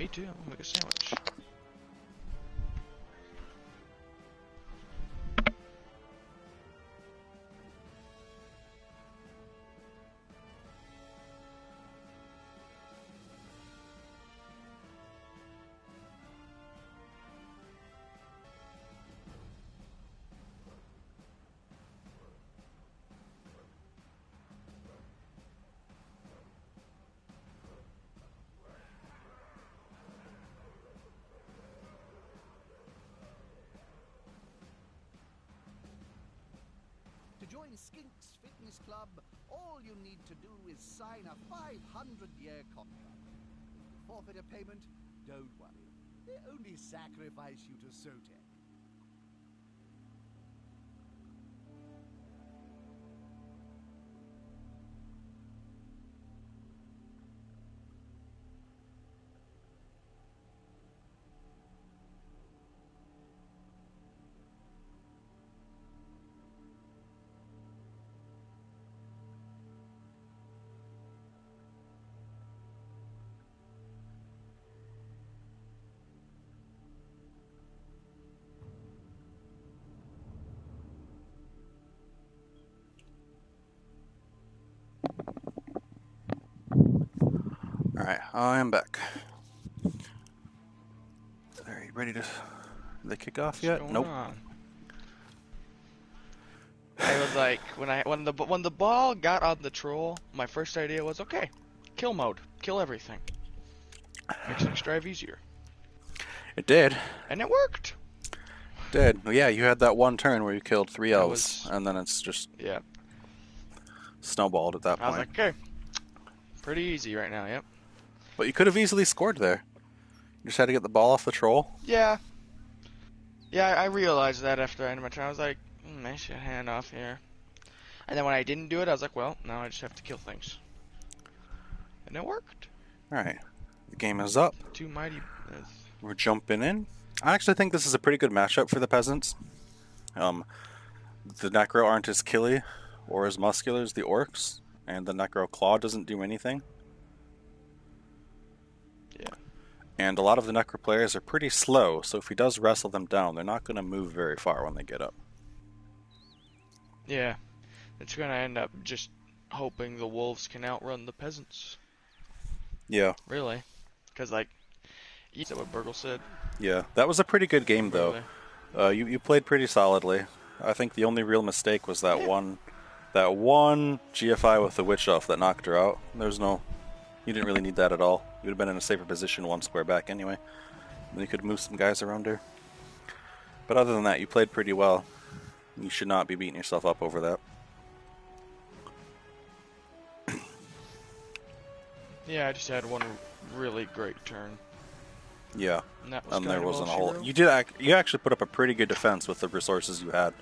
Me too. I'm gonna make a sandwich. To join Skink's Fitness Club, all you need to do is sign a 500-year contract. If you forfeit a payment, don't worry. They only sacrifice you to Sotek. Alright, I am back. Are you ready to... Did they kick off yet? What's Nope. going on? I was like, when the ball got on the troll, my first idea was, okay, kill mode, kill everything. Makes next drive easier. It did. And it worked. It did. Well, yeah, you had that one turn where you killed 3 elves, and then it's just snowballed at that point. I was like, okay, pretty easy right now, yep. But you could have easily scored there. You just had to get the ball off the troll. Yeah. Yeah, I realized that after I ended my turn. I was like, I should hand off here. And then when I didn't do it, I was like, well, now I just have to kill things. And it worked. Alright. The game is up. Two mighty... We're jumping in. I actually think this is a pretty good matchup for the peasants. The Necro aren't as killy or as muscular as the Orcs, and the Necro Claw doesn't do anything. Yeah. And a lot of the Necro players are pretty slow, so if he does wrestle them down, they're not going to move very far when they get up. Yeah. It's going to end up just hoping the wolves can outrun the peasants. Yeah. Really. Because, like, is that what Burgle said? Yeah. That was a pretty good game, though. Really? You played pretty solidly. I think the only real mistake was that one GFI with the Witch Elf that knocked her out. There's no... You didn't really need that at all. You would have been in a safer position one square back anyway. Then you could move some guys around her. But other than that, you played pretty well. You should not be beating yourself up over that. Yeah, I just had one really great turn. Yeah, And there wasn't a whole... You actually put up a pretty good defense with the resources you had.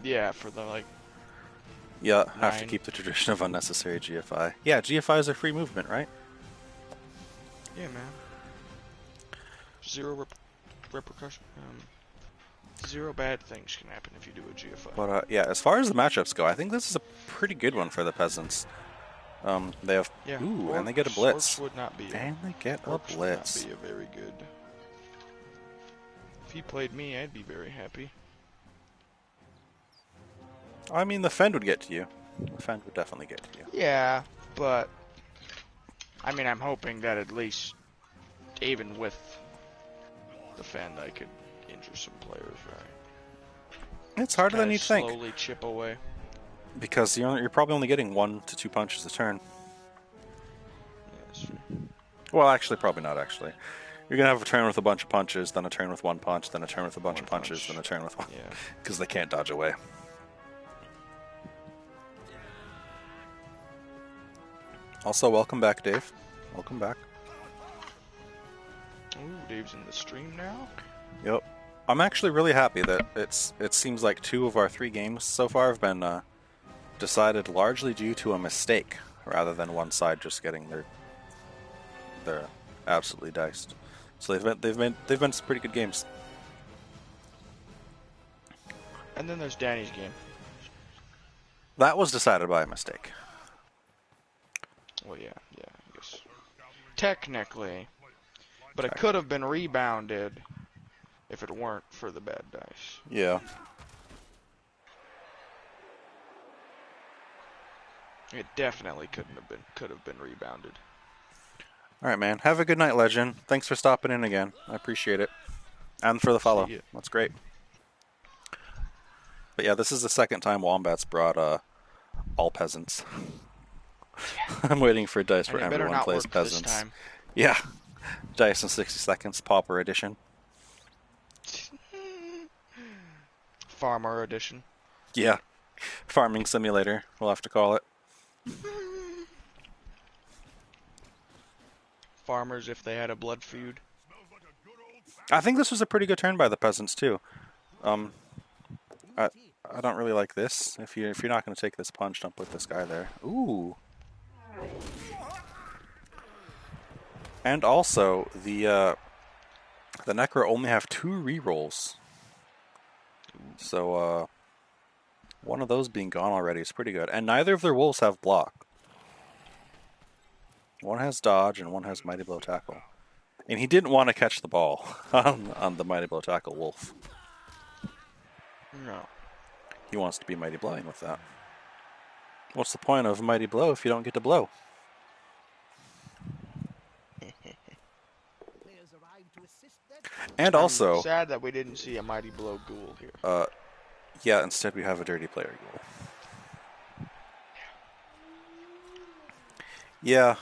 Yeah, for the, like... Yeah, have to keep the tradition of unnecessary GFI. Yeah, GFI is a free movement, right? Yeah, man. Zero repercussion. Zero bad things can happen if you do a GFI. But yeah, as far as the matchups go, I think this is a pretty good one for the peasants. They have and they get a blitz. Would not be and they get a blitz. Would not be a very good. If he played me, I'd be very happy. I mean, the Fend would get to you. The Fend would definitely get to you. Yeah, but I mean, I'm hoping that at least, even with the Fend, I could injure some players, right? It's harder than you'd think. Slowly chip away. Because you're probably only getting 1 to 2 punches a turn. Yeah, that's true. Well, actually, probably not, actually. You're going to have a turn with a bunch of punches, then a turn with 1 punch, then a turn with a bunch of punches, then a turn with 1. Yeah. Because they can't dodge away. Also, welcome back, Dave. Welcome back. Ooh, Dave's in the stream now? Yep. I'm actually really happy that it seems like 2 of our 3 games so far have been decided largely due to a mistake, rather than one side just getting their absolutely diced. So they've been some pretty good games. And then there's Danny's game. That was decided by a mistake. Well, yeah, I guess. Technically, But it could have been rebounded if it weren't for the bad dice. Yeah. It definitely could have been rebounded. All right, man. Have a good night, Legend. Thanks for stopping in again. I appreciate it. And for the follow. See ya. That's great. But yeah, this is the second time Wombat's brought all peasants. I'm waiting for Dice And where it better everyone not plays work peasants. this time. Yeah. Dice in 60 seconds, Pauper edition. Farmer edition. Yeah. Farming simulator, we'll have to call it. Farmers if they had a blood feud. I think this was a pretty good turn by the peasants too. I don't really like this. If you're not going to take this punch, don't put this guy there. Ooh. And also the Necro only have 2 rerolls. So one of those being gone already is pretty good. And neither of their wolves have block. One has dodge and one has mighty blow tackle. And he didn't want to catch the ball on the mighty blow tackle wolf. No. He wants to be mighty blowing with that. What's the point of mighty blow if you don't get to blow? And also, sad that we didn't see a mighty blow ghoul here. Yeah, instead we have a dirty player ghoul. Yeah.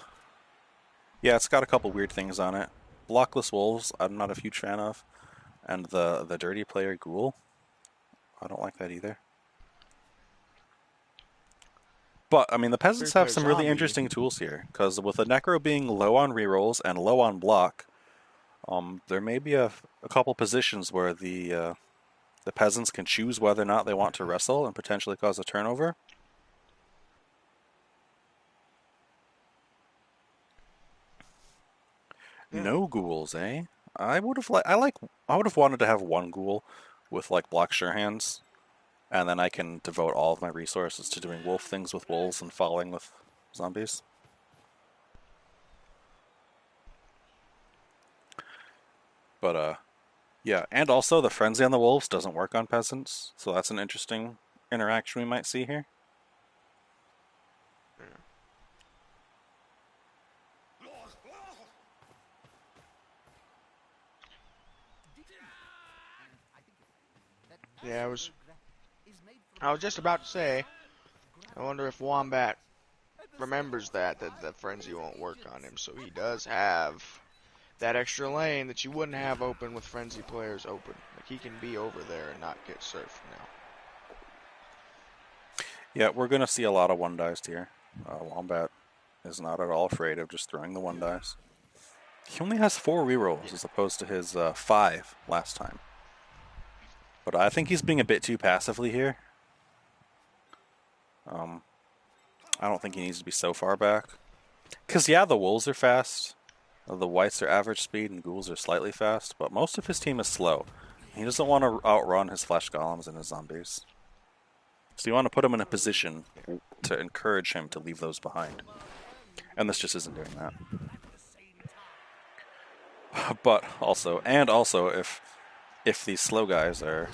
Yeah, it's got a couple weird things on it. Blockless wolves, I'm not a huge fan of. And the dirty player ghoul, I don't like that either. But, I mean, the peasants have some really interesting tools here. Because with the Necro being low on rerolls and low on block, there may be a couple positions where the peasants can choose whether or not they want to wrestle and potentially cause a turnover. Yeah. No ghouls, eh? I would have wanted to have one ghoul with like block sure hands, and then I can devote all of my resources to doing wolf things with wolves and following with zombies. But yeah, and also the frenzy on the wolves doesn't work on peasants, so that's an interesting interaction we might see here. Yeah, I was just about to say, I wonder if Wombat remembers that the frenzy won't work on him, so he does have that extra lane that you wouldn't have open with frenzy players open. Like, he can be over there and not get surfed now. Yeah, we're going to see a lot of 1-dice here. Wombat is not at all afraid of just throwing the 1-dice. He only has 4 rerolls as opposed to his 5 last time. But I think he's being a bit too passively here. I don't think he needs to be so far back. Because, yeah, the wolves are fast. The whites are average speed and ghouls are slightly fast. But most of his team is slow. He doesn't want to outrun his flesh golems and his zombies. So you want to put him in a position to encourage him to leave those behind. And this just isn't doing that. But also, if these slow guys are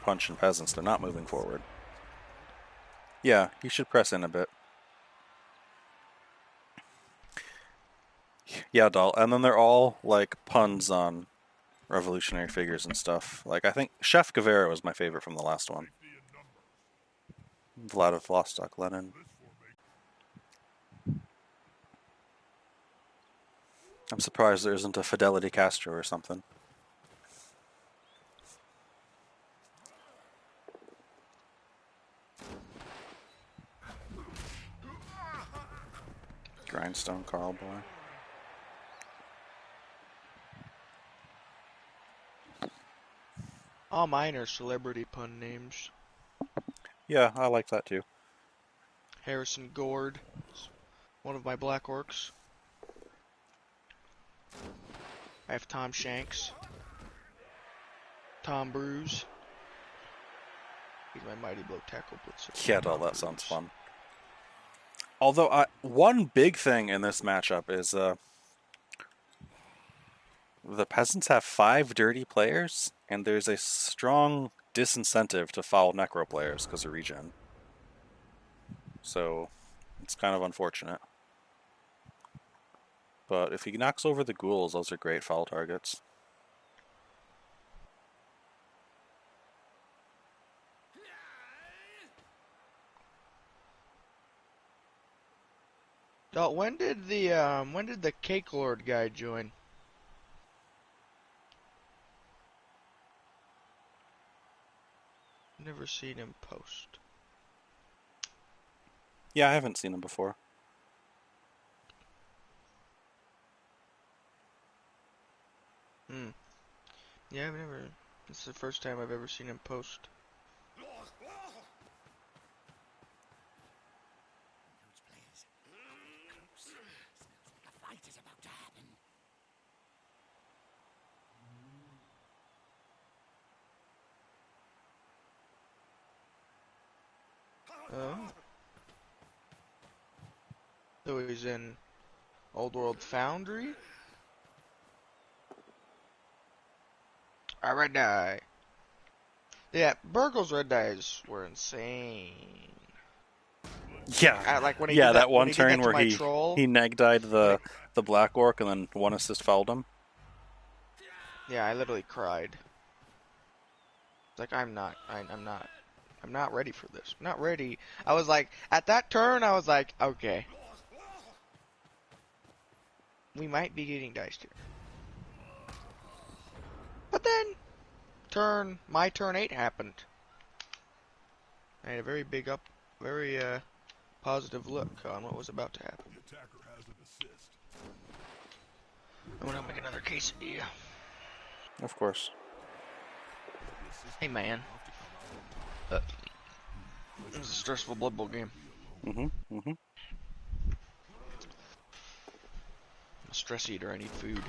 punching peasants, they're not moving forward. Yeah, you should press in a bit. Yeah, doll. And then they're all like puns on revolutionary figures and stuff. Like, I think Chef Guevara was my favorite from the last one. Vladivostok Lenin. I'm surprised there isn't a Fidelity Castro or something. Grindstone Carl Boy. All mine are celebrity pun names. Yeah, I like that too. Harrison Gord, one of my black orcs. I have Tom Shanks. Tom Bruise. He's my mighty blow tackle blitzer. Yeah, doll, that sounds fun. Although, one big thing in this matchup is the peasants have 5 dirty players, and there's a strong disincentive to foul necro players because of regen. So it's kind of unfortunate. But if he knocks over the ghouls, those are great foul targets. When did the Cake Lord guy join? Never seen him post. Yeah, I haven't seen him before. Yeah, I've never. This is the first time I've ever seen him post. Those players. Close. Smells like a fight is about to happen. Oh. So he's in Old World Foundry? Red die. Yeah, Burgle's red dies were insane. Yeah, Like when he yeah, did that one when he did turn that to where my he troll. neg-died the Black Orc and then one assist fouled him. Yeah, I literally cried. Like I'm not ready for this. I'm not ready. I was like, at that turn, I was like, okay, we might be getting diced here. But then, my turn 8 happened. I had a very positive look on what was about to happen. I'm gonna make another quesadilla. Of course. Hey man. It was a stressful Blood Bowl game. I'm I'm a stress eater, I need food.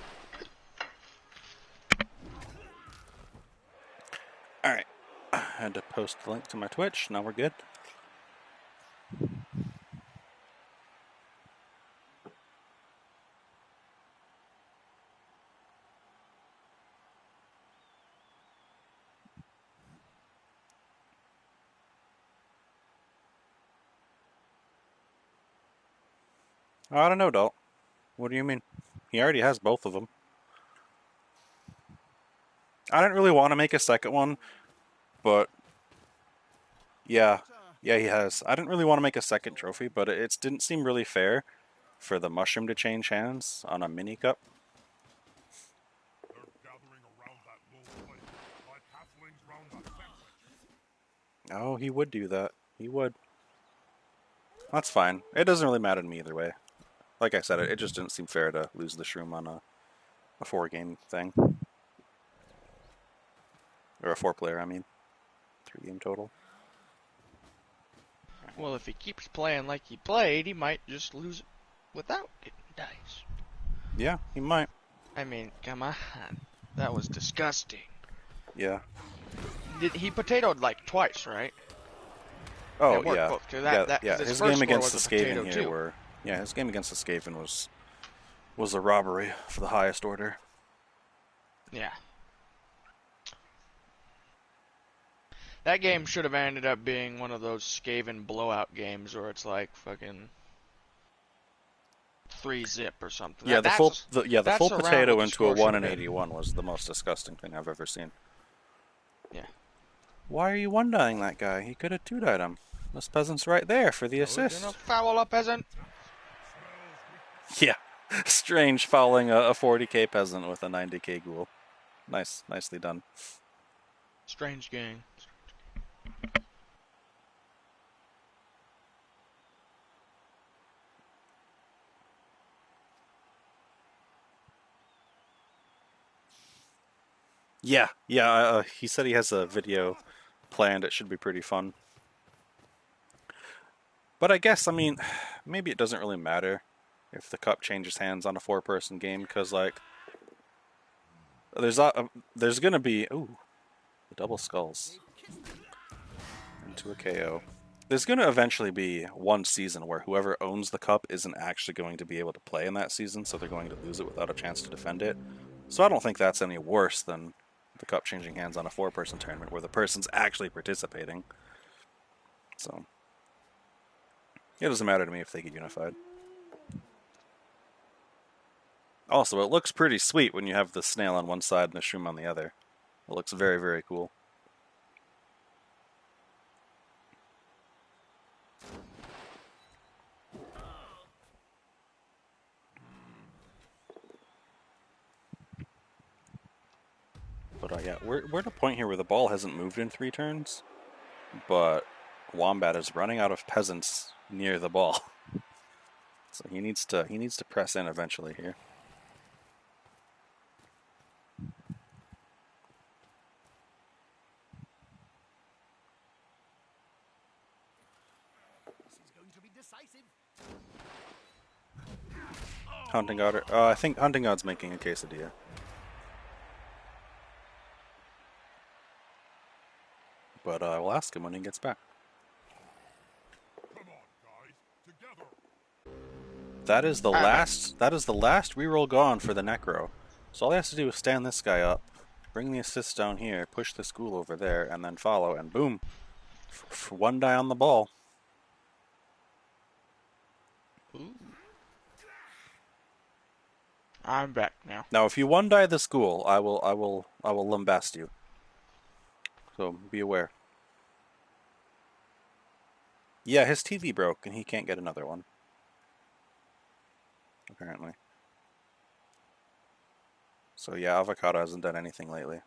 Alright. I had to post the link to my Twitch, now we're good. I don't know, Dalt. What do you mean? He already has both of them. I didn't really want to make a second one, but yeah, he has. I didn't really want to make a second trophy, but it didn't seem really fair for the mushroom to change hands on a mini cup. Oh, he would do that. He would. That's fine. It doesn't really matter to me either way. Like I said, it just didn't seem fair to lose the shroom on a 4-game thing. Or a 4-player, I mean. 3-game total. Well, if he keeps playing like he played, he might just lose it without getting dice. Yeah, he might. I mean, come on. That was disgusting. Yeah. He potatoed like twice, right? Oh, yeah. both, yeah. His game against the Skaven here his game against the Skaven was a robbery for the highest order. Yeah. That game should have ended up being one of those Skaven blowout games where it's like fucking 3-zip or something. Yeah, the full potato into a 1 in bit. 81 was the most disgusting thing I've ever seen. Yeah. Why are you 1-dying that guy? He could have 2-dyed him. This peasant's right there for the assist. Gonna foul a peasant. Yeah. Strange fouling a 40k peasant with a 90k ghoul. Nicely done. Strange game. Yeah. He said he has a video planned. It should be pretty fun. But I guess, I mean, maybe it doesn't really matter if the cup changes hands on a 4-person game, because, like, there's gonna be, the double skulls into a KO. There's gonna eventually be one season where whoever owns the cup isn't actually going to be able to play in that season, so they're going to lose it without a chance to defend it. So I don't think that's any worse than the cup changing hands on a 4-person tournament where the person's actually participating. So it doesn't matter to me if they get unified. Also, it looks pretty sweet when you have the snail on one side and the shroom on the other. It looks very, very cool. But yeah, we're at a point here where the ball hasn't moved in 3 turns, but Wombat is running out of peasants near the ball. So he needs to press in eventually here. This is going to be decisive. Hunting God, I think Hunting God's making a quesadilla. But we'll ask him when he gets back. Come on, guys, together. That is the last. That is the last reroll gone for the Necro. So all he has to do is stand this guy up, bring the assist down here, push this ghoul over there, and then follow, and boom, one die on the ball. Ooh. I'm back now. Now, if you one die this ghoul, I will lambast you. So be aware. Yeah, his TV broke and he can't get another one. Apparently. So yeah, Avocado hasn't done anything lately.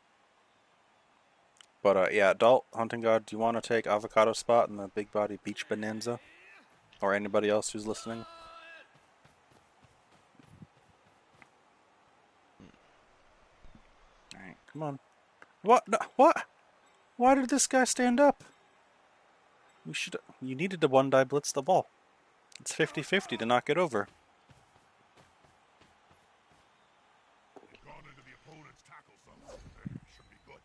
But yeah, Adult Hunting God, do you want to take Avocado spot in the Big Body Beach Bonanza? Or anybody else who's listening? Alright, come on. What? No, what? Why did this guy stand up? You needed to one die blitz the ball. It's 50-50 to knock it over. Gone into the opponent's tackle zone. There, should be good.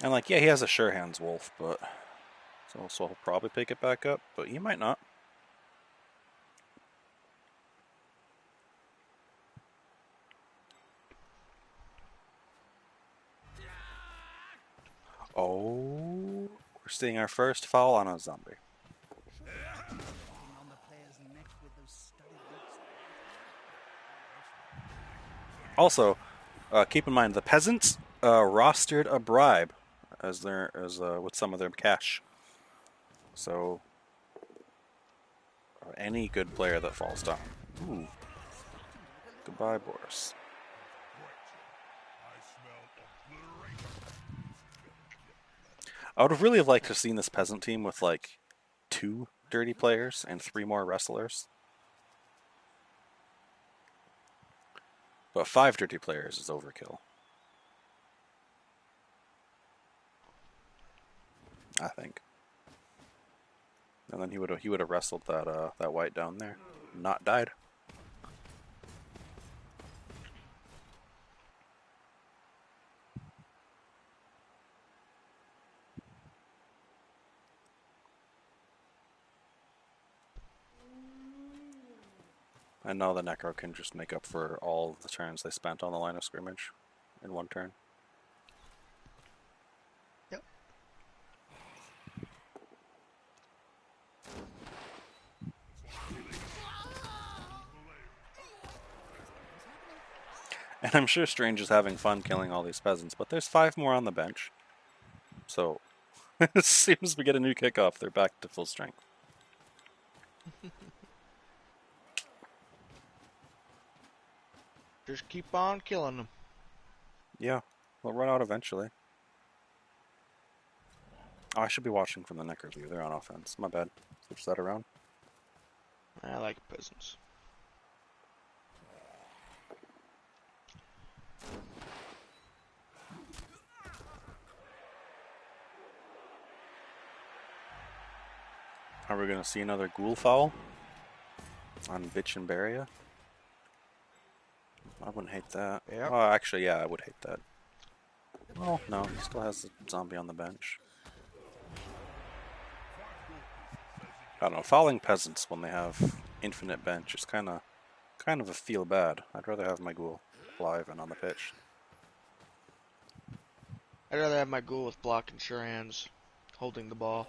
And like, yeah, he has a sure hands wolf, but so he'll probably pick it back up, but he might not. Oh, we're seeing our first foul on a zombie. On the player's neck with those studded boots. Also, keep in mind the peasants rostered a bribe as with some of their cash. So any good player that falls down. Ooh. Goodbye, Boris. I smell obliteration. I would have really liked to have seen this peasant team with like 2 dirty players and 3 more wrestlers. But 5 dirty players is overkill. I think. And then he would have wrestled that white down there, not died. And now the Necro can just make up for all the turns they spent on the line of scrimmage in one turn. Yep. And I'm sure Strange is having fun killing all these peasants, but there's 5 more on the bench. So, as soon as we get a new kickoff, they're back to full strength. Just keep on killing them. Yeah, they'll run out eventually. Oh, I should be watching from the Necro view. They're on offense. My bad. Switch that around. I like peasants. Are we going to see another ghoul foul on Bitch and Baria? I wouldn't hate that. Yep. Oh, actually, yeah, I would hate that. Well, no, he still has the zombie on the bench. I don't know, fouling peasants when they have infinite bench is kind of kind of a feel bad. I'd rather have my ghoul live and on the pitch. I'd rather have my ghoul with block and sure hands, holding the ball.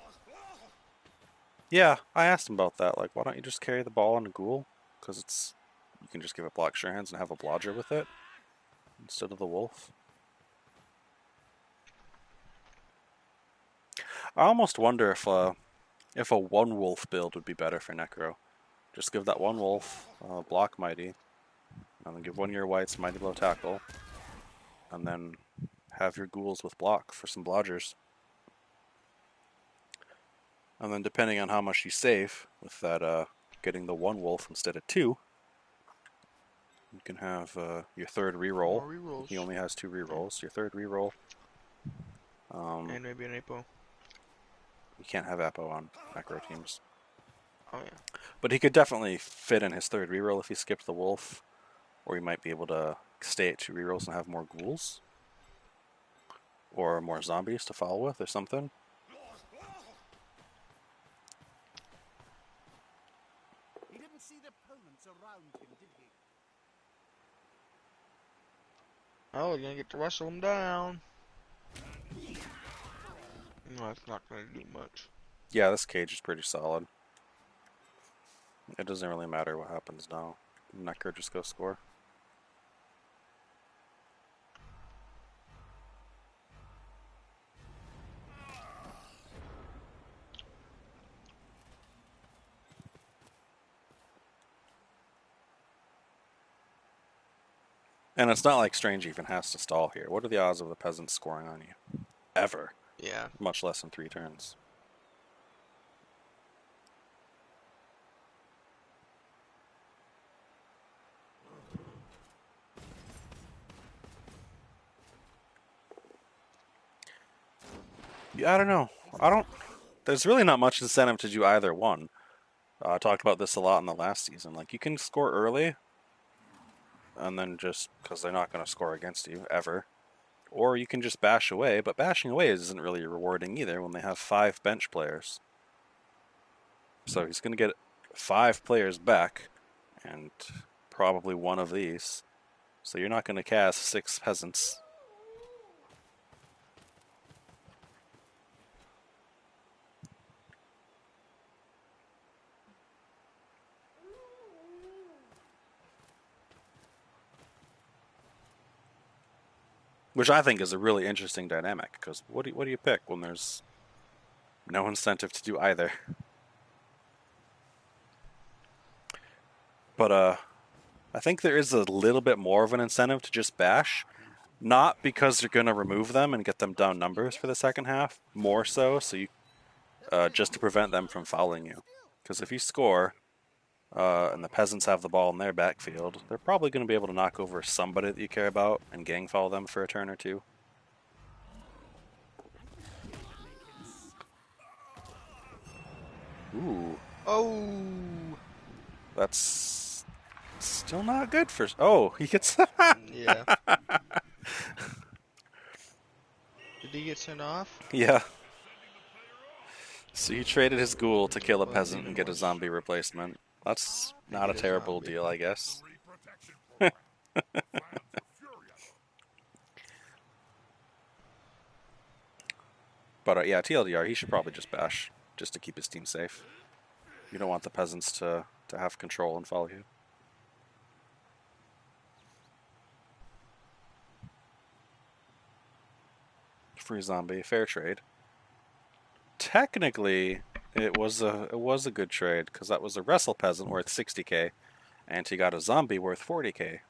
Yeah, I asked him about that. Like, why don't you just carry the ball on a ghoul? Because you can just give it block sure hands and have a blodger with it instead of the wolf. I almost wonder if a one wolf build would be better for Necro. Just give that one wolf block mighty, and then give one of your whites mighty blow tackle, and then have your ghouls with block for some blodgers. And then depending on how much you save with that, getting the one wolf instead of two, you can have your third reroll. More rerolls. He only has 2 rerolls. Your third reroll. And maybe an Apo. You can't have Apo on Necro teams. Oh yeah. But he could definitely fit in his third reroll if he skipped the wolf. Or he might be able to stay at 2 rerolls and have more ghouls. Or more zombies to follow with or something. He didn't see the opponents around him, did he? Oh, you're gonna get to wrestle him down. No, that's not gonna do much. Yeah, this cage is pretty solid. It doesn't really matter what happens now. Necro just go score. And it's not like Strange even has to stall here. What are the odds of the peasants scoring on you? Ever. Yeah. Much less in 3 turns. Yeah, I don't know. There's really not much incentive to do either one. I talked about this a lot in the last season. Like, you can score early, and then just, because they're not going to score against you, ever. Or you can just bash away, but bashing away isn't really rewarding either when they have 5 bench players. So he's going to get 5 players back, and probably one of these. So you're not going to cast 6 peasants. Which I think is a really interesting dynamic, because what do you pick when there's no incentive to do either? But I think there is a little bit more of an incentive to just bash, not because they're going to remove them and get them down numbers for the second half, more so you just to prevent them from fouling you. Because if you score and the peasants have the ball in their backfield, they're probably going to be able to knock over somebody that you care about and gang foul them for a turn or two. Ooh. Oh. That's still not good for... Oh, he gets... Yeah. Did he get sent off? Yeah. So he traded his ghoul to kill a peasant and get a zombie replacement. That's not a terrible deal, I guess. But yeah, TLDR, he should probably just bash, just to keep his team safe. You don't want the peasants to have control and follow you. Free zombie, fair trade. Technically, it was a good trade because that was a wrestle peasant worth 60k, and he got a zombie worth 40k.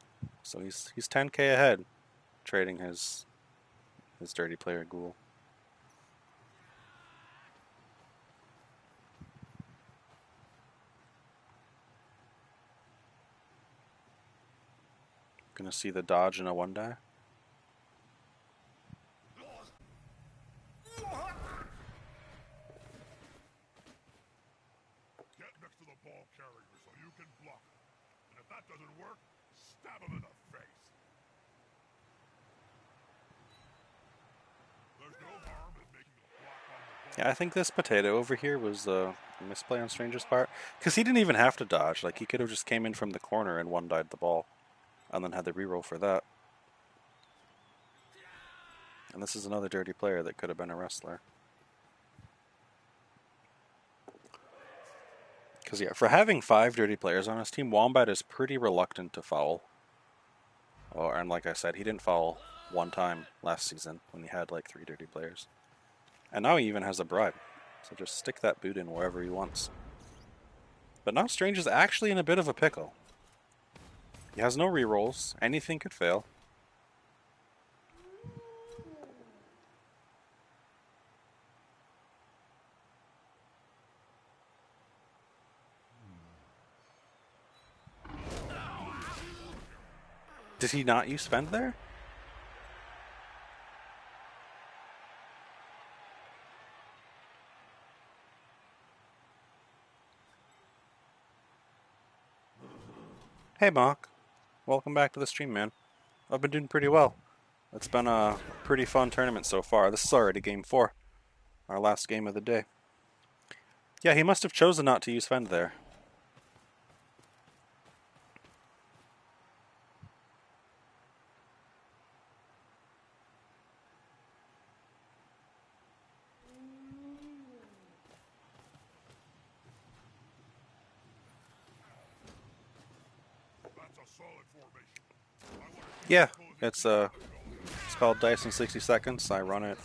So he's 10k ahead, trading his dirty player ghoul. Gonna see the dodge in a 1-die. Get next to the ball carrier so you can block him. And if that doesn't work, stab him in the face. There's no harm in making a block on the ball. Yeah, I think this potato over here was a misplay on Strange's part. Because he didn't even have to dodge. Like, he could have just came in from the corner and one-died the ball. And then had the reroll for that. And this is another dirty player that could have been a wrestler. Because, yeah, for having 5 dirty players on his team, Wombat is pretty reluctant to foul. Oh, and like I said, he didn't foul one time last season when he had like 3 dirty players. And now he even has a bribe. So just stick that boot in wherever he wants. But now Strange is actually in a bit of a pickle. He has no rerolls. Anything could fail. Did he not use Fend there? Hey, Mark. Welcome back to the stream, man. I've been doing pretty well. It's been a pretty fun tournament so far. This is already game 4. Our last game of the day. Yeah, he must have chosen not to use Fend there. That's a solid formation. Yeah, it's called Dice in 60 Seconds. I run it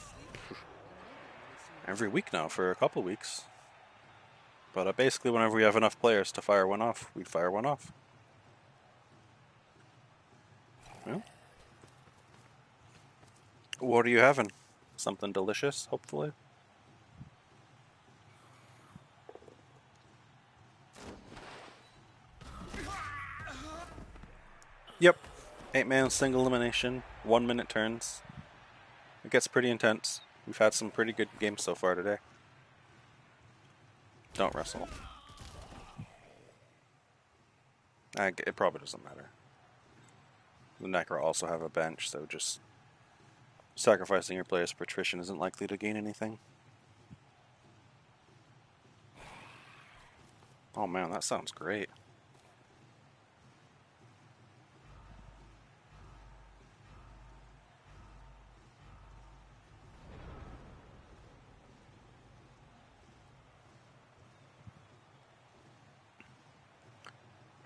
every week now for a couple weeks. But basically, whenever we have enough players to fire one off, we fire one off. Yeah. What are you having? Something delicious, hopefully? Yep. 8-man single elimination, 1-minute turns. It gets pretty intense. We've had some pretty good games so far today. Don't wrestle. It probably doesn't matter. The Necro also have a bench, so just sacrificing your player's patrician isn't likely to gain anything. Oh man, that sounds great.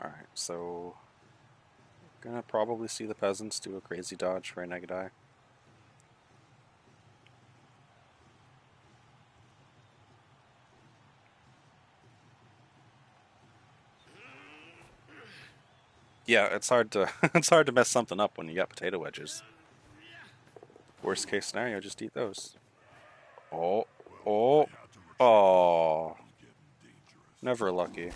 Alright, so gonna probably see the peasants do a crazy dodge for a Negadai. Yeah, it's hard to it's hard to mess something up when you got potato wedges. Worst case scenario, just eat those. Oh, oh, never lucky.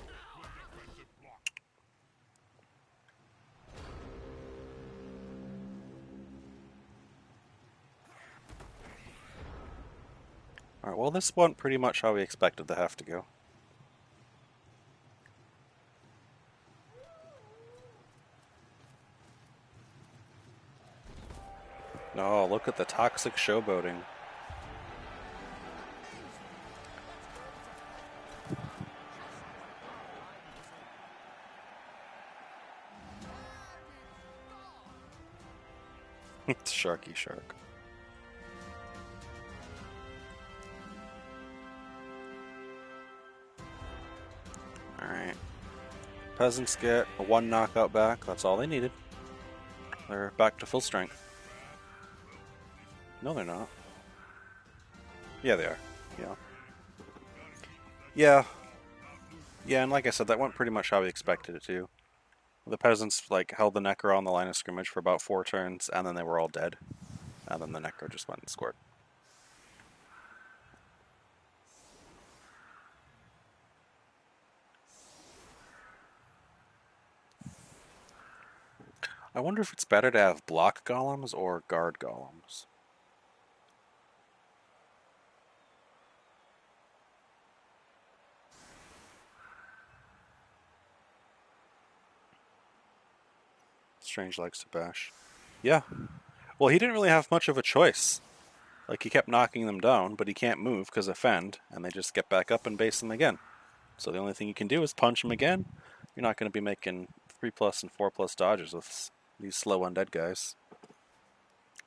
Alright, well this went pretty much how we expected to have to go. No, look at the toxic showboating. It's Sharky Shark. Alright. Peasants get a 1 knockout back. That's all they needed. They're back to full strength. No, they're not. Yeah, they are. Yeah. Yeah. Yeah, and like I said, that went pretty much how we expected it to. The peasants held the Necro on the line of scrimmage for about 4 turns, and then they were all dead. And then the Necro just went and scored. I wonder if it's better to have block golems or guard golems. Strange likes to bash. Yeah. Well, he didn't really have much of a choice. Like, he kept knocking them down, but he can't move because of Fend, and they just get back up and base him again. So the only thing you can do is punch him again. You're not going to be making 3+ and 4+ dodges with these slow undead guys.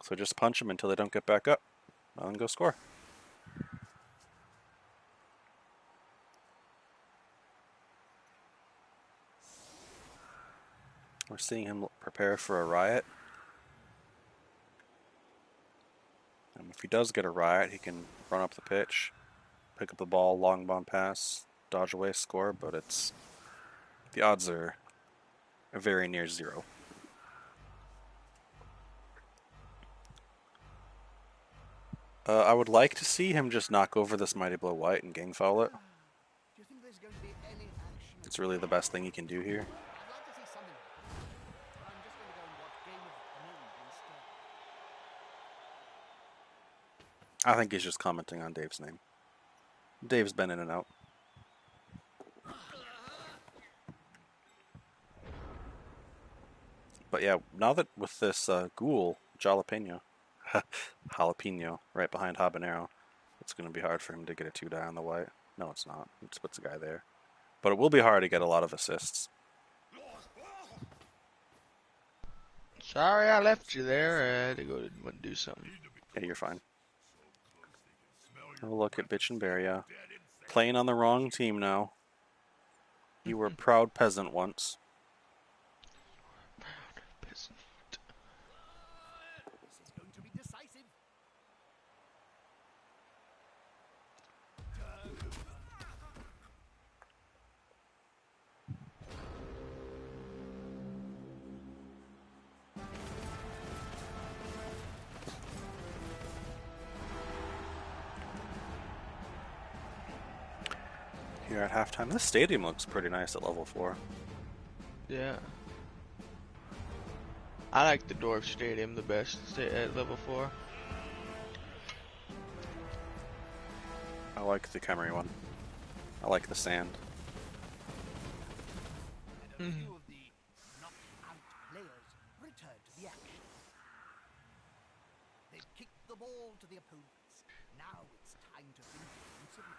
So just punch them until they don't get back up, and then go score. We're seeing him prepare for a riot. And if he does get a riot, he can run up the pitch, pick up the ball, long bomb pass, dodge away, score, but the odds are very near zero. I would like to see him just knock over this Mighty Blow White and gang foul it. Do you think there's going to be any action? It's really the best thing he can do here. I'd like to see something. I'm just going to go and watch Game of Thrones instead. I think he's just commenting on Dave's name. Dave's been in and out. But yeah, now that with this ghoul, jalapeno, right behind Habanero, it's going to be hard for him to get a 2-die on the white. No, it's not. It just puts a guy there. But it will be hard to get a lot of assists. Sorry I left you there. I had to go to do something. Yeah, you're fine. Have a look at Bitch and Beria. Playing on the wrong team now. You were a proud peasant once. This is going to be decisive. Here at halftime. This stadium looks pretty nice at level 4. Yeah. I like the Dwarf Stadium the best at level 4. I like the Khemri one. I like the sand. And a few of the knocked-out players return to the action. They've kicked the ball to the opponents. Now it's time to think defensively.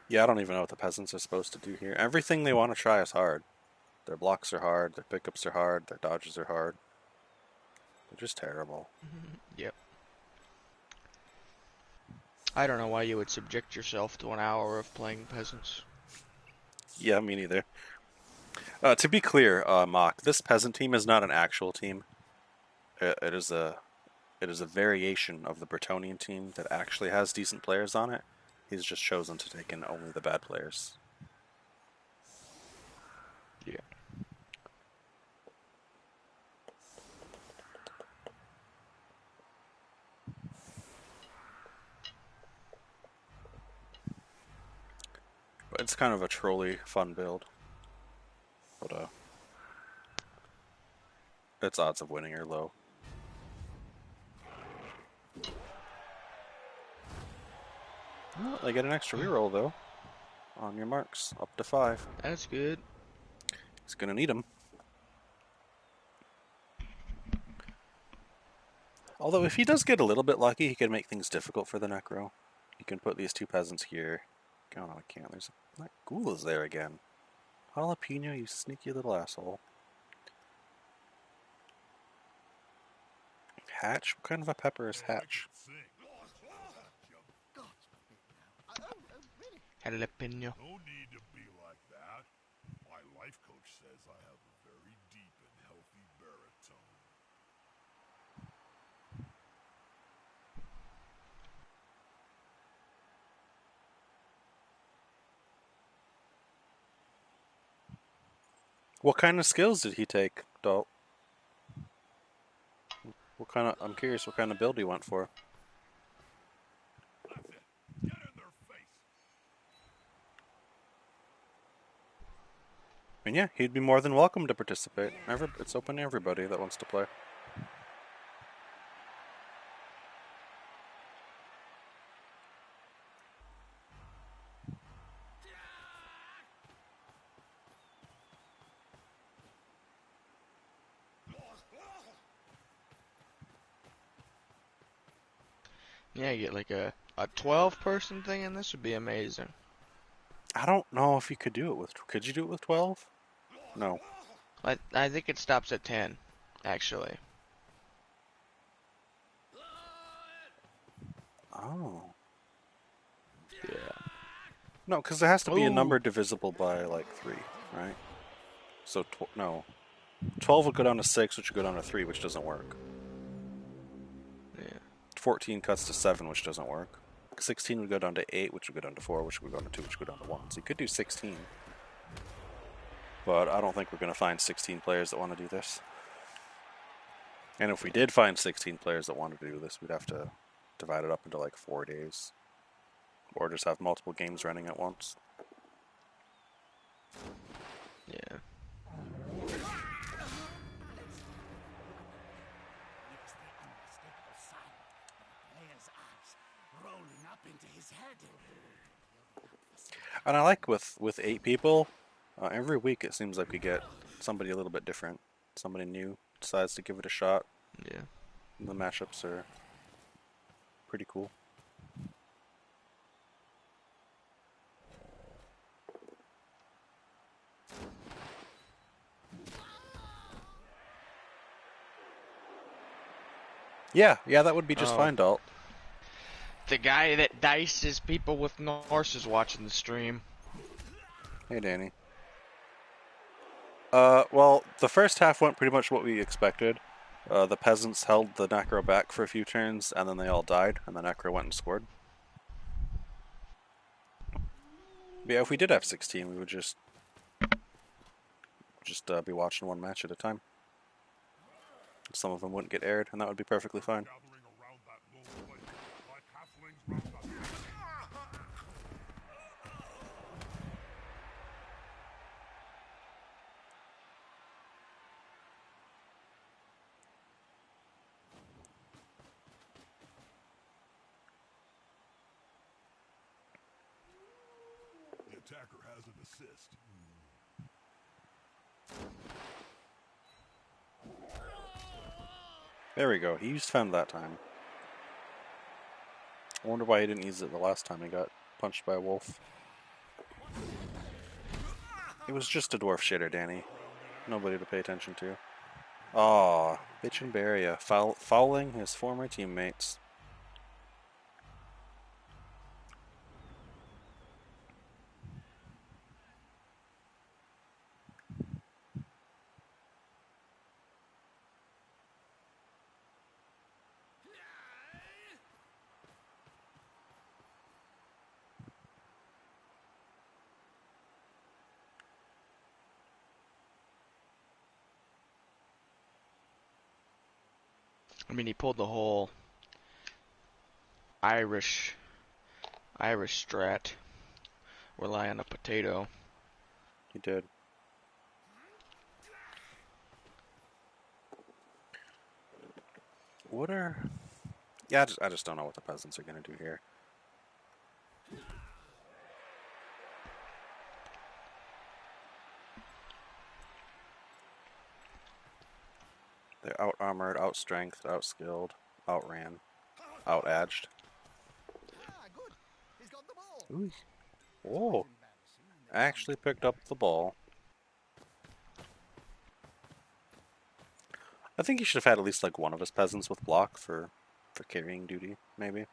Yeah, I don't even know what the peasants are supposed to do here. Everything they want to try is hard. Their blocks are hard, their pickups are hard, their dodges are hard. They're just terrible. Yep. I don't know why you would subject yourself to an hour of playing peasants. Yeah, me neither. To be clear, Mock, this peasant team is not an actual team. It is a variation of the Bretonnian team that actually has decent players on it. He's just chosen to take in only the bad players. Yeah. But it's kind of a trolly fun build. But its odds of winning are low. Well, they get an extra reroll though. On your marks, up to 5. That's good. He's gonna need them. Although if he does get a little bit lucky, he can make things difficult for the Necro. He can put these 2 peasants here. Oh no, I can't. That ghoul is there again. Jalapeno, you sneaky little asshole. Hatch? What kind of a pepper is Hatch? God's forbid now. Oh, really? Jalapeno. No need to be like that. My life coach says I have a very deep and healthy baritone. What kind of skills did he take, Dalt? I'm curious what kind of build he went for. That's it. Get in their face. And yeah, he'd be more than welcome to participate. It's open to everybody that wants to play. Yeah, you get like a 12-person thing, and this would be amazing. I don't know if you could do it with. Could you do it with 12? No. I think it stops at 10, actually. Oh. Yeah. No, because there has to be a Ooh. number divisible by like 3, right? So no, 12 would go down to 6, which would go down to 3, which doesn't work. Yeah. 14 cuts to 7, which doesn't work. 16 would go down to 8, which would go down to 4, which would go down to 2, which would go down to 1. So you could do 16. But I don't think we're going to find 16 players that want to do this. And if we did find 16 players that wanted to do this, we'd have to divide it up into like 4 days. Or just have multiple games running at once. Yeah. Yes, the unmistakable sign of the player's eyes rolling up into his head. And I like with 8 people, every week it seems like we get somebody a little bit different. Somebody new decides to give it a shot. Yeah. And the matchups are pretty cool. Yeah, that would be just fine, Dalt. The guy that dices people with Norse is watching the stream. Hey, Danny. Well, the first half went pretty much what we expected. The peasants held the Necro back for a few turns, and then they all died, and the Necro went and scored. But yeah, if we did have 16, we would just be watching one match at a time. Some of them wouldn't get aired, and that would be perfectly fine. Gathering around that lone place, like halflings round a The attacker has an assist. There we go. He used Fend that time. I wonder why he didn't use it the last time he got punched by a wolf. It was just a dwarf shitter, Danny. Nobody to pay attention to. Aw, bitch and Baria, fouling his former teammates. I mean, he pulled the whole Irish strat. Rely on a potato. He did. What are... Yeah, I just don't know what the peasants are going to do here. They're out-armored, out-strengthed, out-skilled, outran, out-edged. Ah, good. He's got the ball. Ooh. Whoa. Actually picked up the ball. I think he should have had at least like one of his peasants with block for carrying duty, maybe.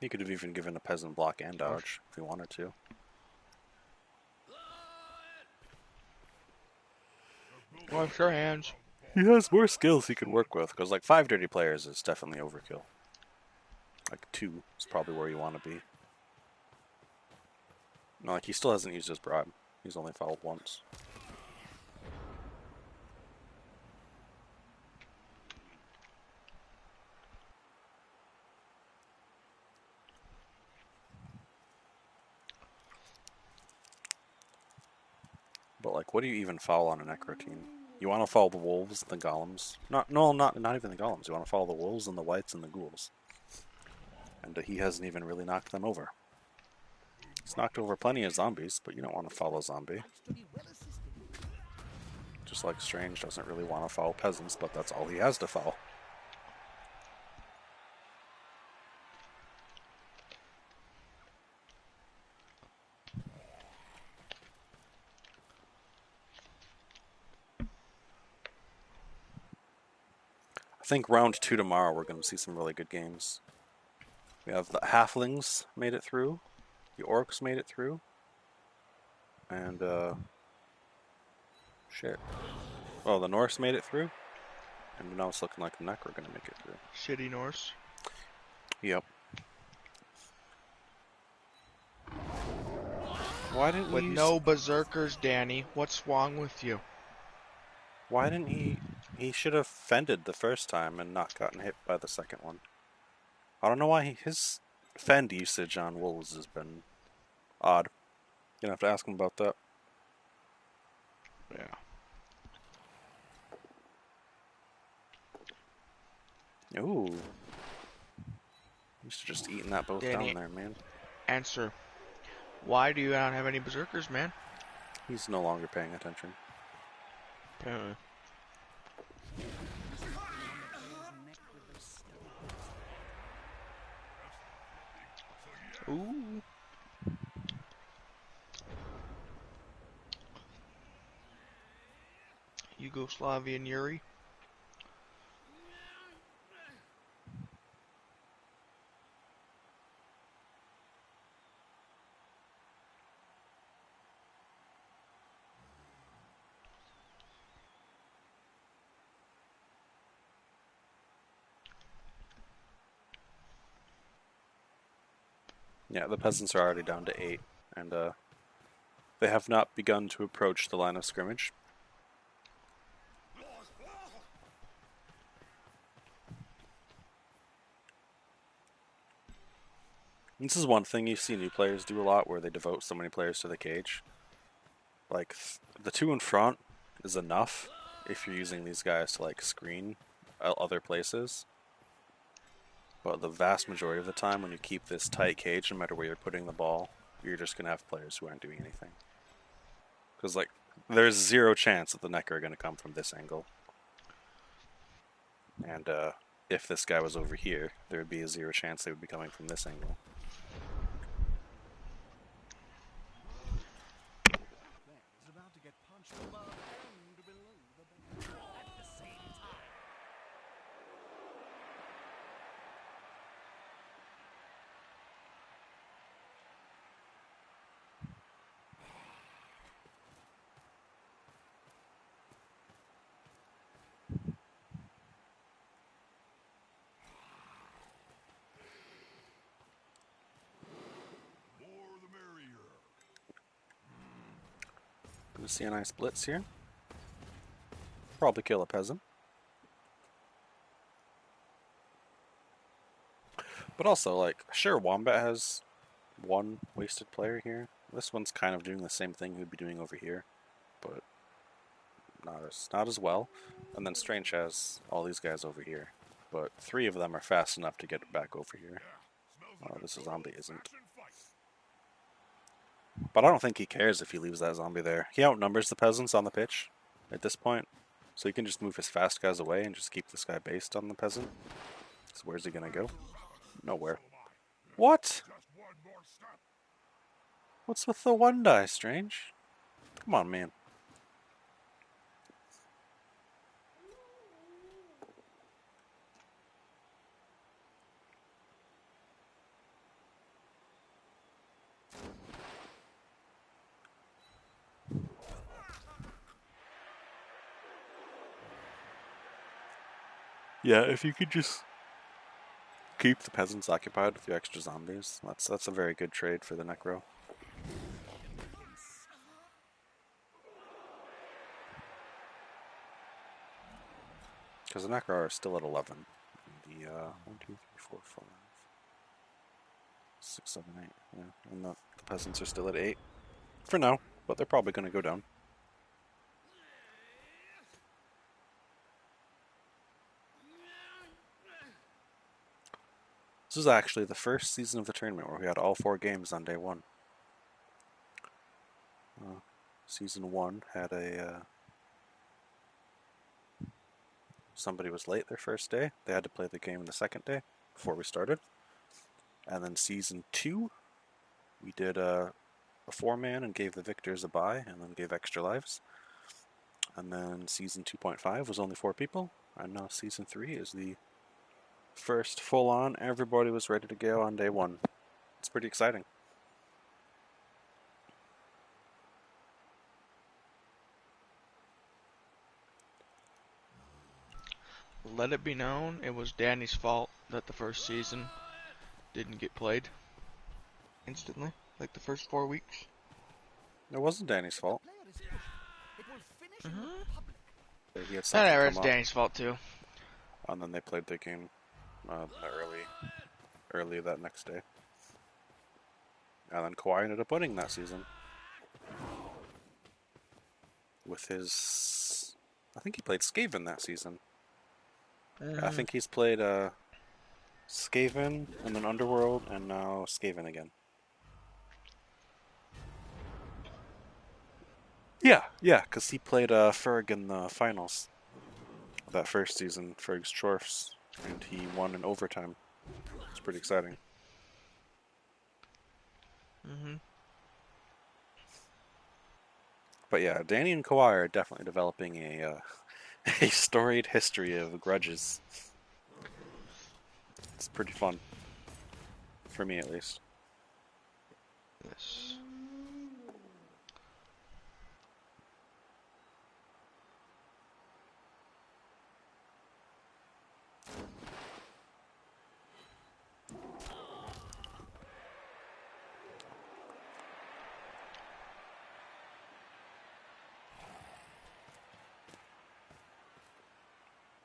He could have even given a peasant block and dodge if he wanted to. Wash your hands. He has more skills he could work with, because like 5 dirty players is definitely overkill. Like 2 is probably where you want to be. No, like he still hasn't used his bribe. He's only fouled once. But like, what do you even foul on a Necro team? You want to follow the wolves, the golems. Not even the golems. You want to follow the wolves and the whites and the ghouls. And he hasn't even really knocked them over. He's knocked over plenty of zombies, but you don't want to follow zombie. Just like Strange doesn't really want to foul peasants, but that's all he has to foul. I think round 2 tomorrow we're going to see some really good games. We have the Halflings made it through, the Orcs made it through, and shit. Well, the Norse made it through, and now it's looking like the Necro are going to make it through. Shitty Norse. Yep. Why didn't With no berserkers, Danny. What's wrong with you? Why didn't he? He should have fended the first time and not gotten hit by the second one. I don't know why his fend usage on wolves has been odd. You're gonna have to ask him about that. Yeah. Ooh. You should just eaten that both Danny, down there, man. Answer. Why do you not have any berserkers, man? He's no longer paying attention. Apparently. Ooh. Yugoslavian Yuri. Yeah, the peasants are already down to 8, and they have not begun to approach the line of scrimmage. This is one thing you see new players do a lot, where they devote so many players to the cage. Like, the 2 in front is enough if you're using these guys to, like, screen other places. But the vast majority of the time, when you keep this tight cage, no matter where you're putting the ball, you're just going to have players who aren't doing anything. Because, like, there's zero chance that the Necro are going to come from this angle. And if this guy was over here, there would be a zero chance they would be coming from this angle. Is about to get punched above and below the belt at the same time. More the merrier. Gonna see a nice blitz here. Probably kill a peasant. But also, like, sure, Wombat has one wasted player here. This one's kind of doing the same thing he'd be doing over here, but not as well. And then Strange has all these guys over here, but 3 of them are fast enough to get back over here. Smells like This a zombie good isn't. old-fashioned fight. But I don't think he cares if he leaves that zombie there. He outnumbers the peasants on the pitch at this point, so he can just move his fast guys away and just keep this guy based on the peasant. So where's he gonna go? Nowhere. What? Just one more step. What's with the 1 die, Strange? Come on, man. Yeah, if you could just keep the peasants occupied with your extra zombies, that's a very good trade for the Necro. Because the Necro are still at 11. The 1, 2, 3, 4, 5, 6, 7, 8. Yeah, and the peasants are still at 8 for now, but they're probably going to go down. This is actually the first season of the tournament where we had all 4 games on day 1. Season 1 had a somebody was late their first day. They had to play the game the second day before we started. And then season 2, we did a 4-man and gave the victors a bye and then gave extra lives. And then season 2.5 was only 4 people. And now season 3 is the first full-on. Everybody was ready to go on day 1. It's pretty exciting. Let it be known, it was Danny's fault that the first season didn't get played instantly, like the first 4 weeks. It wasn't Danny's fault. Player is pushed. It will finish in the public. He had something Whatever, come it's up, Danny's fault too. and then they played the game early that next day. And then Kawhi ended up winning that season. With his... I think he played Skaven that season. I think he's played Skaven, and then Underworld, and now Skaven again. Yeah, because he played Ferg in the finals that first season, Ferg's Chorfs, and he won in overtime. It's pretty exciting. But yeah, Danny and Kawhi are definitely developing a a storied history of grudges. It's pretty fun. For me, at least. Yes.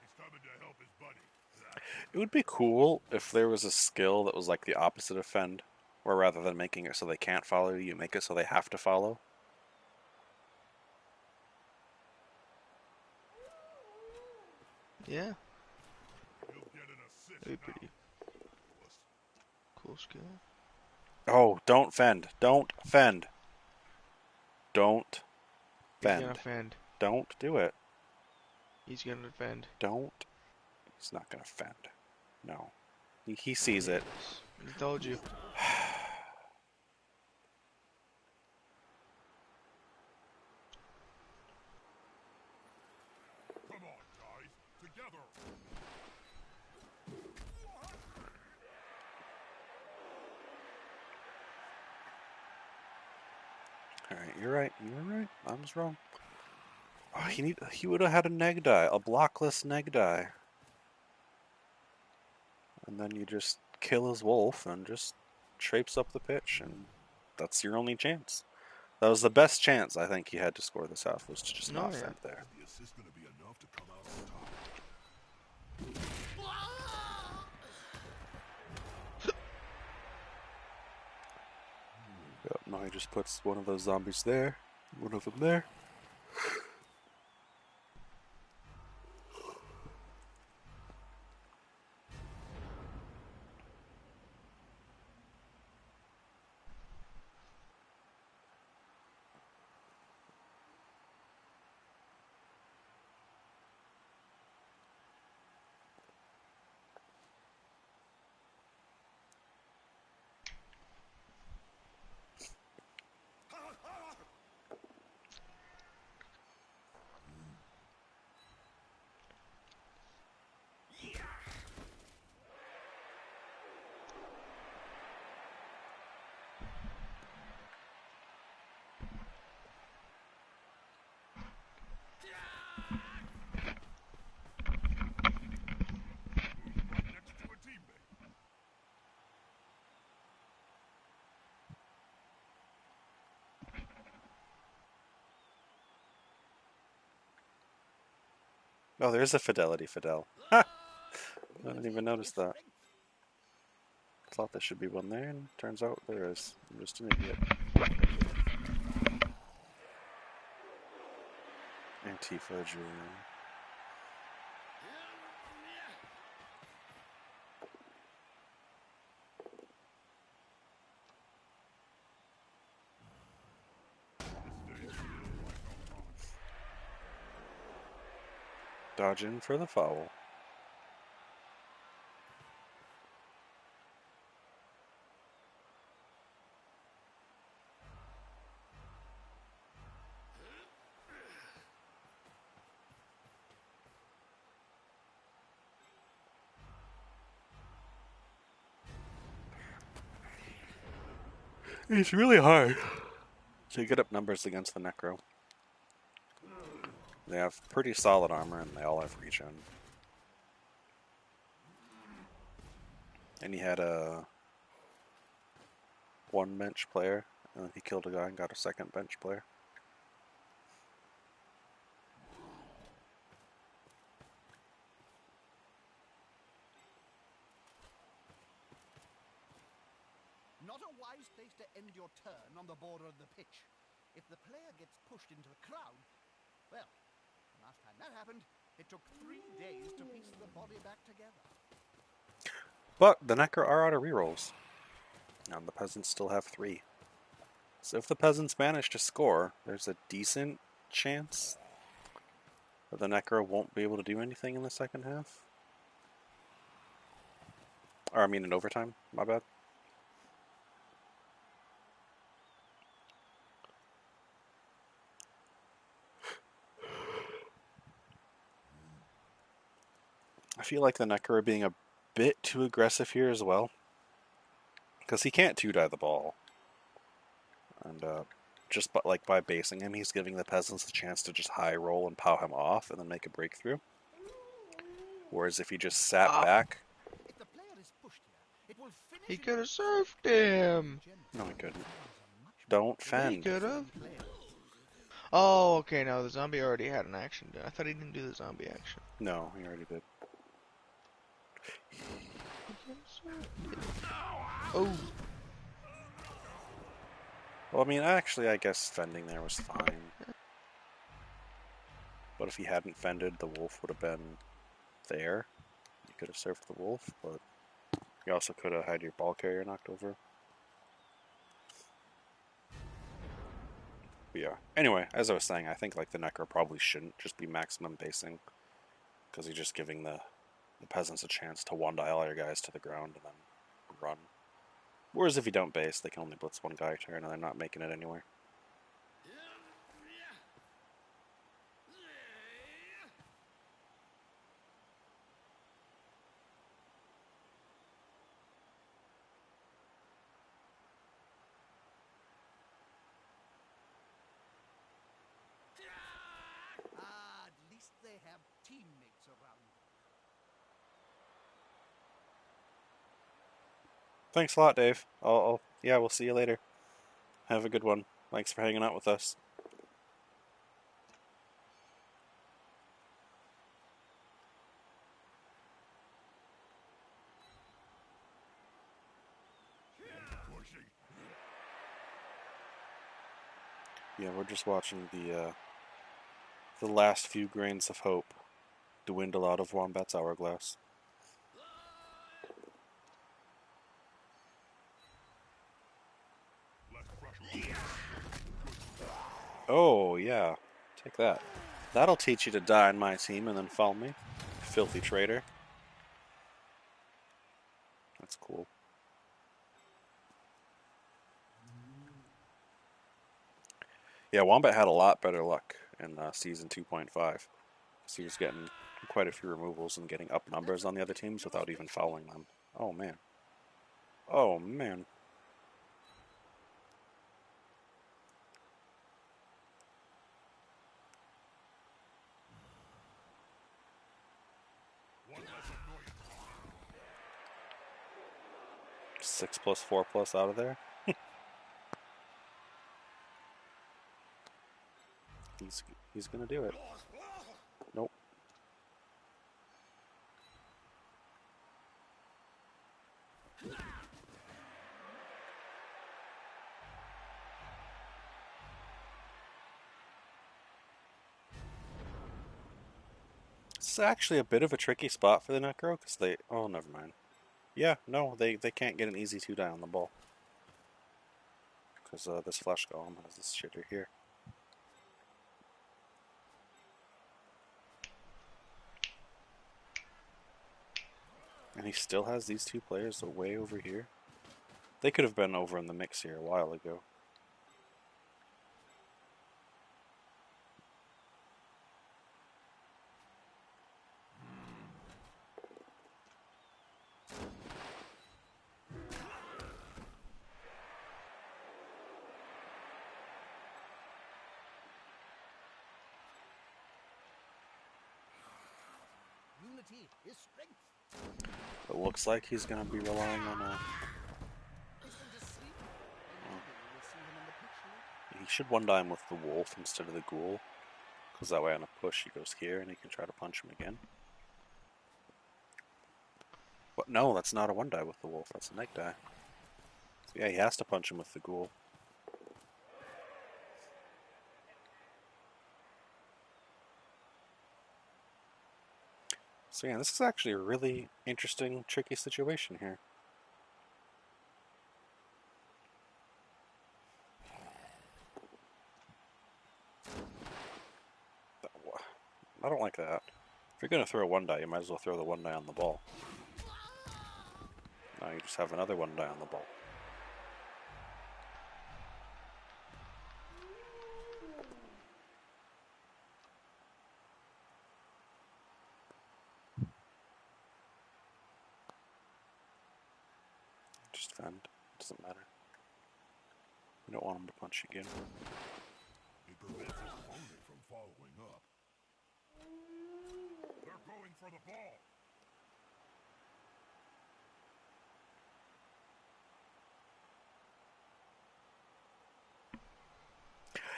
He's coming to help his buddy. It would be cool if there was a skill that was like the opposite of fend, where rather than making it so they can't follow you, you make it so they have to follow. Yeah, He'll get an assist that'd be now. pretty cool skill. Oh, don't fend. Don't fend. Don't He's gonna fend. fend. Don't do it. He's gonna defend. Don't. He's not gonna fend. No. He sees it. He told you. Come on, guys. Together. Alright, you're right. You're right. I was wrong. Oh, he would have had a neg die. A blockless neg die. And then you just kill his wolf and just traipse up the pitch, and that's your only chance. That was the best chance I think he had to score this half, was to just not yeah. fend there. The assist gonna be enough to come out on top. Yep, now he just puts one of those zombies there, one of them there. Next to a teammate. Oh, there's a Fidelity Fidel. Ha! I didn't even notice that. Thought there should be one there, and turns out there is. I'm just an idiot. Antifa Julian. Dodge in for the foul. It's really hard to get up numbers against the Necro. They have pretty solid armor and they all have regen. And he had a one bench player, and then he killed a guy and got a second bench player. Not a wise place to end your turn on the border of the pitch. If the player gets pushed into the crowd, well, last time that happened, it took 3 days to piece the body back together. But the Necro are out of rerolls, and the Peasants still have 3. So if the Peasants manage to score, there's a decent chance that the Necro won't be able to do anything in the second half. Or I mean in overtime, my bad. I feel like the Necro are being a bit too aggressive here as well. Because he can't 2-die the ball. And just by basing him, he's giving the Peasants a chance to just high roll and pow him off and then make a breakthrough. Whereas if he just sat back... If the player is pushed here, it will finish He in could a- have surfed him. No, he couldn't. Don't He fend. could have. Oh, okay, no, the zombie already had an action. I thought he didn't do the zombie action. No, he already did. Oh. Well, I mean, actually, I guess fending there was fine. But if he hadn't fended, the wolf would have been there. You could have surfed the wolf, but you also could have had your ball carrier knocked over. But yeah. Anyway, as I was saying, I think like the Necro probably shouldn't just be maximum basing, because he's just giving the Peasants a chance to one-die all your guys to the ground and then run. Whereas if you don't base, they can only blitz one guy a turn and they're not making it anywhere. At least they have teammates around them. Thanks a lot, Dave. Yeah, we'll see you later. Have a good one. Thanks for hanging out with us. Pushing. Yeah, we're just watching the last few grains of hope dwindle out of Wombat's hourglass. Less pressure. Oh, yeah. Take that. That'll teach you to die in my team and then follow me. Filthy traitor. That's cool. Yeah, Wombat had a lot better luck in Season 2.5. Because he was getting quite a few removals and getting up numbers on the other teams without even fouling them. Oh, man. Oh, man. One less annoyance. 6+, 4+ out of there. He's gonna do it. Nope. It's actually a bit of a tricky spot for the Necro, because they... Oh, never mind. Yeah, no, they can't get an easy 2-die on the ball. Because this Flesh Golem has this shitter here. And he still has these two players way over here. They could have been over in the mix here a while ago. Unity is strength. It looks like he's going to be relying on a... He's going to sleep. Maybe we'll see him on the pitch later. He should one-die him with the wolf instead of the ghoul. Because that way on a push he goes here and he can try to punch him again. But no, that's not a one-die with the wolf. That's a neg die. So yeah, he has to punch him with the ghoul. So yeah, this is actually a really interesting, tricky situation here. I don't like that. If you're going to throw a one die, you might as well throw the one die on the ball. Now you just have another one die on the ball. Just fend. Doesn't matter. You don't want him to punch again. It prevents his opponent from following up. They're going for the ball.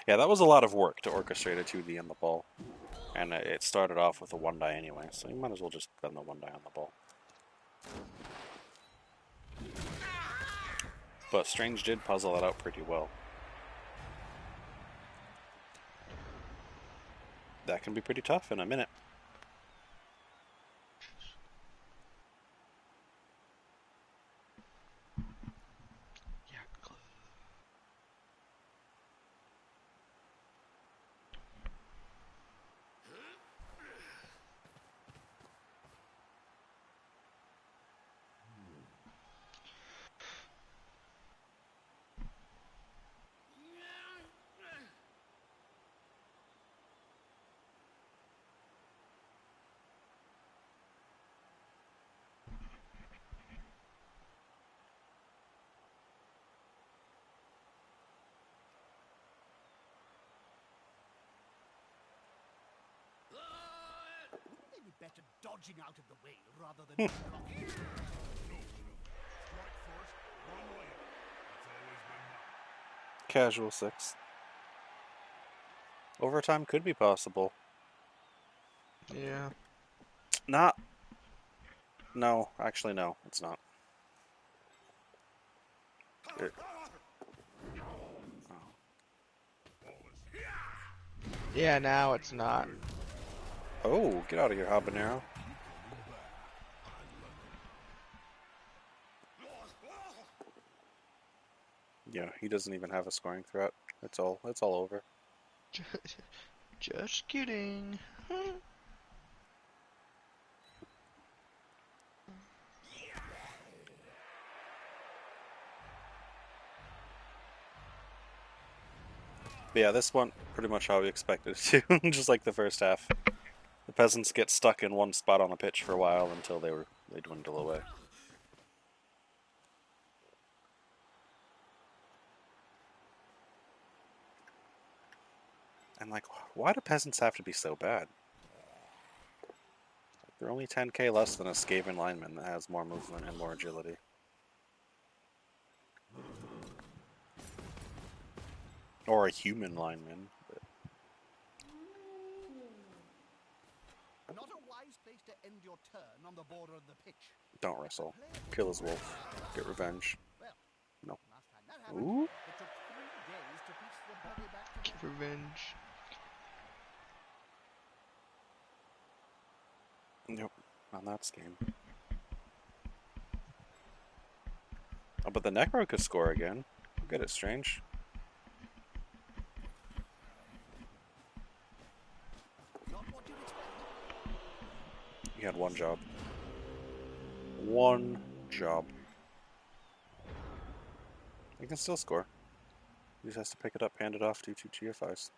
Yeah, that was a lot of work to orchestrate a 2D on the ball. And it started off with a one die anyway, so you might as well just spend the one die on the ball. But Strange did puzzle it out pretty well. That can be pretty tough in a minute. Wouldn't they be better dodging out of the way rather than blocking? Strike first, run later. That's always been mine. Casual 6. Overtime could be possible. Yeah. Not. No, actually, no, it's not. Yeah, now it's not. Oh, get out of here, habanero. Yeah, he doesn't even have a scoring threat. It's all over. Just kidding. But yeah, this one pretty much how we expected it to, just like the first half. The peasants get stuck in one spot on the pitch for a while until they dwindle away. And like, why do peasants have to be so bad? They're only 10k less than a Skaven lineman that has more movement and more agility. Or a human lineman. But Not a wise place to end your turn on the border of the pitch. don't wrestle. Kill his wolf. Get revenge. Well, No. last time that happened, Ooh. it took 3 days to piece the body back Get together. revenge. Nope. On that scheme. Oh, but the Necro could score again. Get it, Strange. Not what you expect. He had one job. one job. He can still score. He just has to pick it up, hand it off to two GFIs.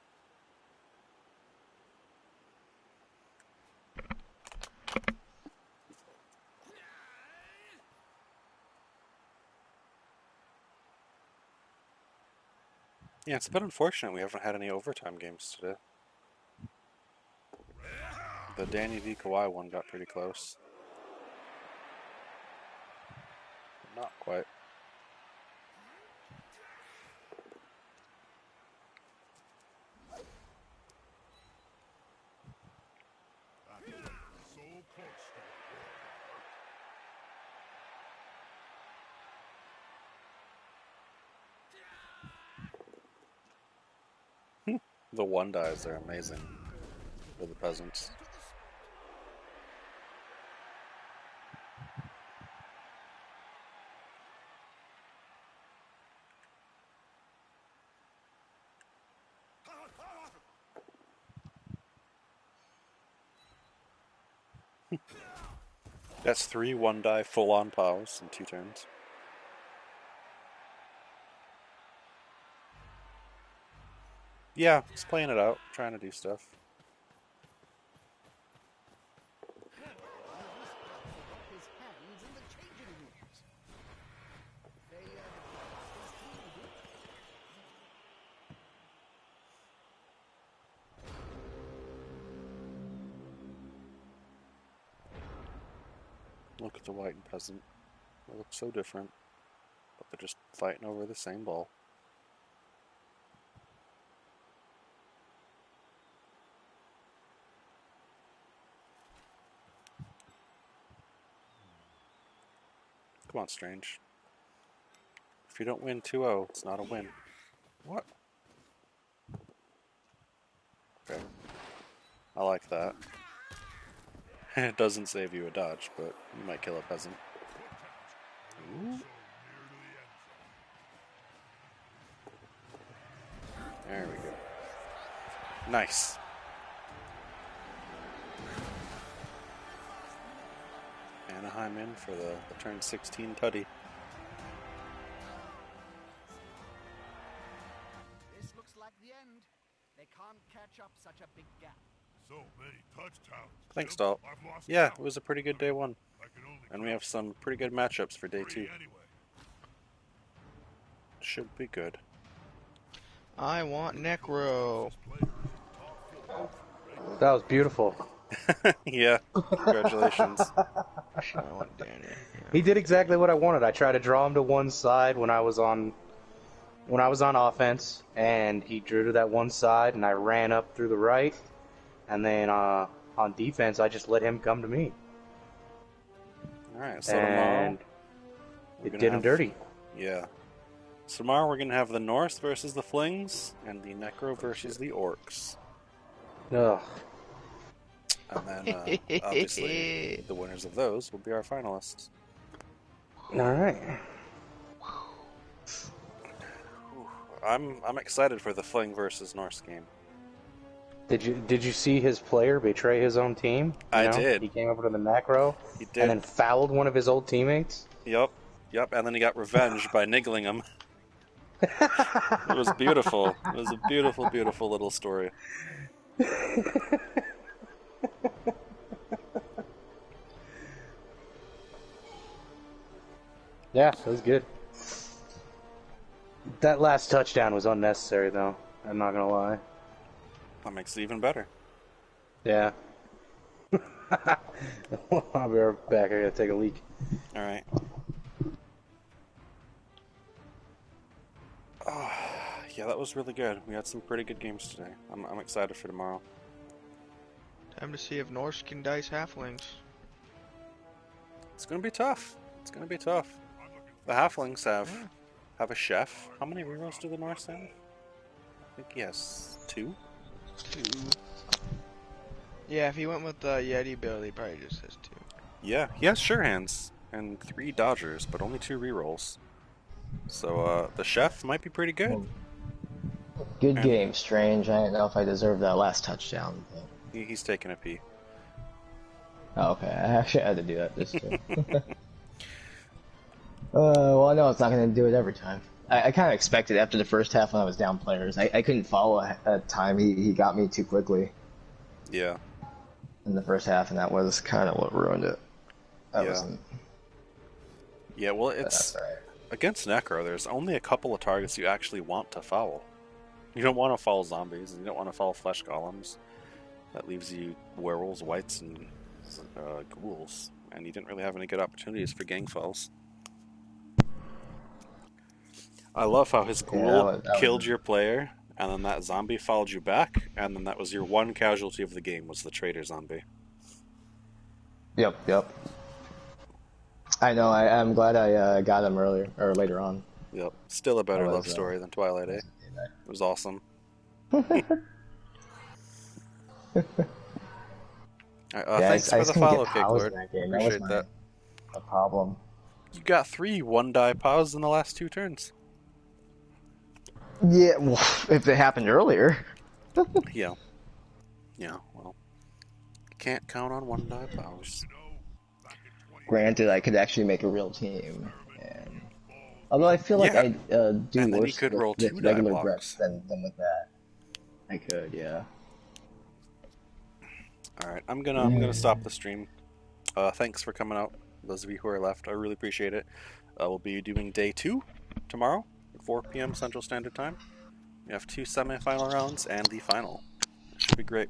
Yeah, it's a bit unfortunate we haven't had any overtime games today. The Danny v. Kawhi one got pretty close. Not quite. So close. The one dies are amazing for the peasants. That's 3 one-die full-on pows in 2 turns. Yeah, he's playing it out, trying to do stuff. His hands in the changing rooms. Failure is too Look at the white and peasant. They look so different, but they're just fighting over the same ball. Come on, Strange. If you don't win 2-0, it's not a win. What? Okay. I like that. It doesn't save you a dodge, but you might kill a peasant. Ooh. There we go. Nice. Anaheim in for the turn 16 tutty. This looks like the end. They can't catch up such a big gap. So many touchdowns. Thanks, Jim. Dalt. I've lost Yeah, count. it was a pretty good day 1. I can only And we count have some pretty good matchups for day 2. 3 anyway. Should be good. I want Necro. That was beautiful. Yeah, congratulations. I want Danny. Yeah. He did exactly what I wanted. I tried to draw him to one side when I was on offense, and he drew to that one side, and I ran up through the right, and then on defense, I just let him come to me, Alright, so tomorrow and we're it gonna did him have- dirty. Yeah. So tomorrow we're gonna have the North versus the Flings, and the Necro versus the Orcs. Ugh. And then, obviously, the winners of those will be our finalists. All right. I'm excited for the Fling versus Norse game. Did you see his player betray his own team? You I know? did. He came over to the macro He did. and then fouled one of his old teammates. Yep. And then he got revenge by niggling him. It was beautiful. It was a beautiful, beautiful little story. Yeah, it was good. That last touchdown was unnecessary, though. I'm not gonna lie. That makes it even better. Yeah. I'll be right back. I gotta take a leak. All right. Oh, yeah, that was really good. We had some pretty good games today. I'm excited for tomorrow. Time to see if Norse can dice halflings. It's gonna be tough. It's gonna be tough. The halflings have a chef. How many rerolls do the Norse have? I think he has 2. 2. Yeah, if he went with the Yeti build, he probably just has 2. Yeah, he has sure hands and 3 dodgers, but only 2 rerolls. So the chef might be pretty good. Good Yeah. game, Strange. I don't know if I deserve that last touchdown. But... He's taking a pee. Oh, okay, I actually had to do that this time. Well, I know it's not going to do it every time. I kind of expected after the first half when I was down players. I couldn't follow at time. He got me too quickly Yeah. in the first half, and that was kind of what ruined it. That Yeah. wasn't. Yeah, well, it's That's all right. against Necro. There's only a couple of targets you actually want to foul. You don't want to foul zombies, and you don't want to foul flesh golems. That leaves you werewolves, wights, and ghouls, and you didn't really have any good opportunities for gang fouls. I love how his ghoul killed your player, and then that zombie followed you back, and then that was your one casualty of the game, was the traitor zombie. Yep. I know. I'm glad I got him earlier or later on. Yep. Still a better I was, love story than Twilight, eh? It was awesome. Thanks for the follow, Kick Lord. Appreciate that. A problem. You got 3 1-die POWs in the last 2 turns. Yeah, well, if it happened earlier. Yeah. Yeah, well. Can't count on 1-die POWs. Granted, I could actually make a real team. And although I feel like I do and then worse you could with, roll with 2-die regular blocks. Greps than with that. I could, yeah. Alright, I'm gonna stop the stream. Thanks for coming out, those of you who are left. I really appreciate it. We'll be doing day 2 tomorrow at 4 p.m. Central Standard Time. We have 2 semifinal rounds and the final. It should be great.